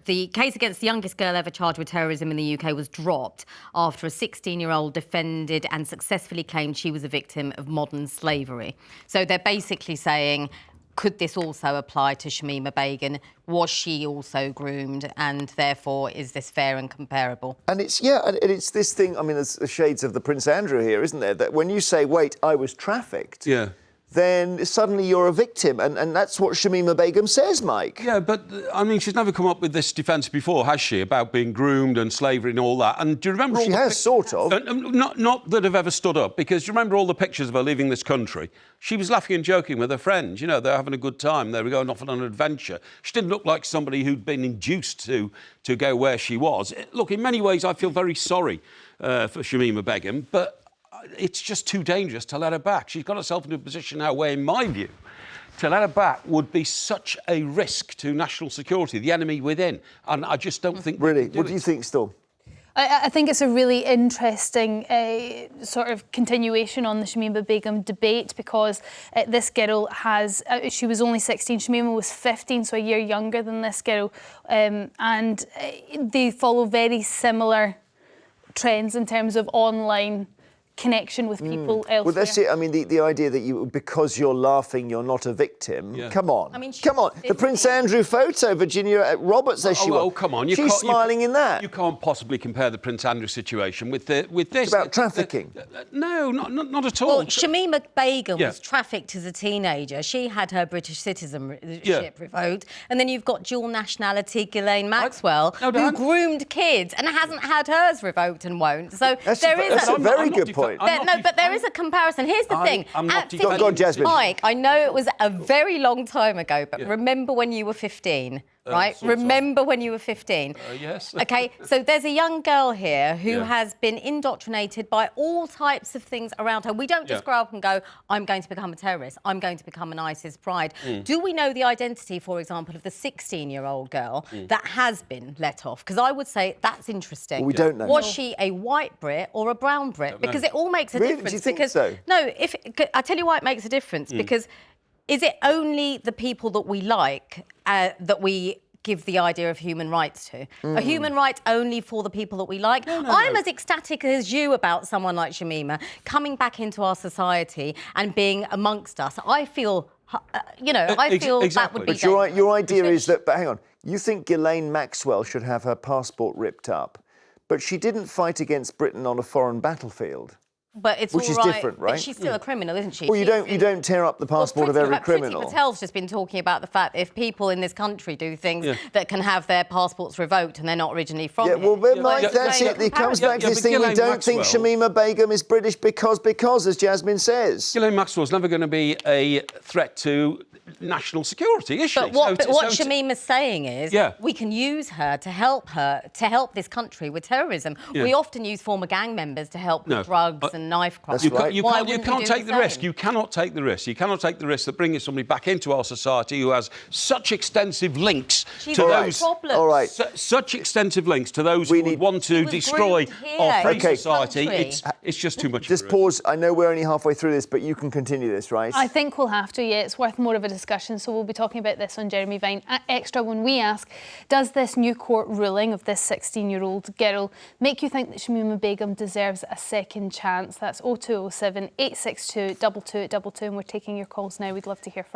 the case against the youngest girl ever charged with terrorism in the UK was dropped after a 16-year-old defended and successfully claimed she was a victim of modern slavery. So they're basically saying, could this also apply to Shamima Begum? Was she also groomed? And therefore, is this fair and comparable? And it's this thing, I mean, there's the shades of the Prince Andrew here, isn't there? That when you say, wait, I was trafficked. Yeah. Then suddenly you're a victim. And that's what Shamima Begum says, Mike. Yeah, but, I mean, she's never come up with this defence before, has she, about being groomed and slavery and all that? And do you remember... Well, she has, sort of. Not that have ever stood up, because do you remember all the pictures of her leaving this country? She was laughing and joking with her friends, you know, they're having a good time, they were going off on an adventure. She didn't look like somebody who'd been induced to go where she was. Look, in many ways, I feel very sorry for Shamima Begum, but... it's just too dangerous to let her back. She's got herself into a position now where, in my view, to let her back would be such a risk to national security, the enemy within. And I just don't think... Really? What do you think, Storm? I think it's a really interesting sort of continuation on the Shamima Begum debate, because this girl has... she was only 16, Shamima was 15, so a year younger than this girl. And they follow very similar trends in terms of online connection with people elsewhere. Well, that's it. I mean, the idea that because you're laughing, you're not a victim. Yeah. Come on. I mean, come on. The Prince Andrew photo, Virginia Roberts says she was. Oh, come on. She's smiling in that. You can't possibly compare the Prince Andrew situation with this. It's about trafficking. No, not at all. Well, Shamima Begum was trafficked as a teenager. She had her British citizenship revoked. And then you've got dual nationality Ghislaine Maxwell, who groomed kids and hasn't had hers revoked and won't. So that's a very good point. But there is a comparison. Here's the thing. Go on, Jasmine. Mike, I know it was a very long time ago, but remember when you were 15, right? Remember when you were 15? Yes. OK, so there's a young girl here who has been indoctrinated by all types of things around her. We don't just grow up and go, I'm going to become a terrorist, I'm going to become an ISIS bride. Do we know the identity, for example, of the 16-year-old girl that has been let off? Because I would say that's interesting. Well, we don't know. Was she a white Brit or a brown Brit? Because it all makes a difference. Do you think so? No, I tell you why it makes a difference, because is it only the people that we like that we give the idea of human rights to? Are human rights only for the people that we like? I'm as ecstatic as you about someone like Shamima coming back into our society and being amongst us. I feel, I feel that would be... But your idea is that... But hang on. You think Ghislaine Maxwell should have her passport ripped up, but she didn't fight against Britain on a foreign battlefield. But it's which is different, right? But she's still a criminal, isn't she? Well, you don't tear up the passport of every criminal. Priti Patel's just been talking about the fact that if people in this country do things that can have their passports revoked and they're not originally from here. Well, Mike, that's it. It comes back to this thing. We don't think Shamima Begum is British because, as Jasmine says. Ghislaine Maxwell's never going to be a threat to national security, is she? But what Shamima's saying is we can use her to help this country with terrorism. We often use former gang members to help with drugs and knife crimes. That's right. You can't take the risk. You cannot take the risk. You cannot take the risk that bringing somebody back into our society who has such extensive links to those... All right. Such extensive links to those who would want to destroy our free society. It's just too much. Just pause. I know we're only halfway through this, but you can continue this, right? I think we'll have to, It's worth more of a discussion, so we'll be talking about this on Jeremy Vine Extra when we ask, does this new court ruling of this 16-year-old girl make you think that Shamima Begum deserves a second chance? That's 0207 862 2222, and we're taking your calls now. We'd love to hear from you.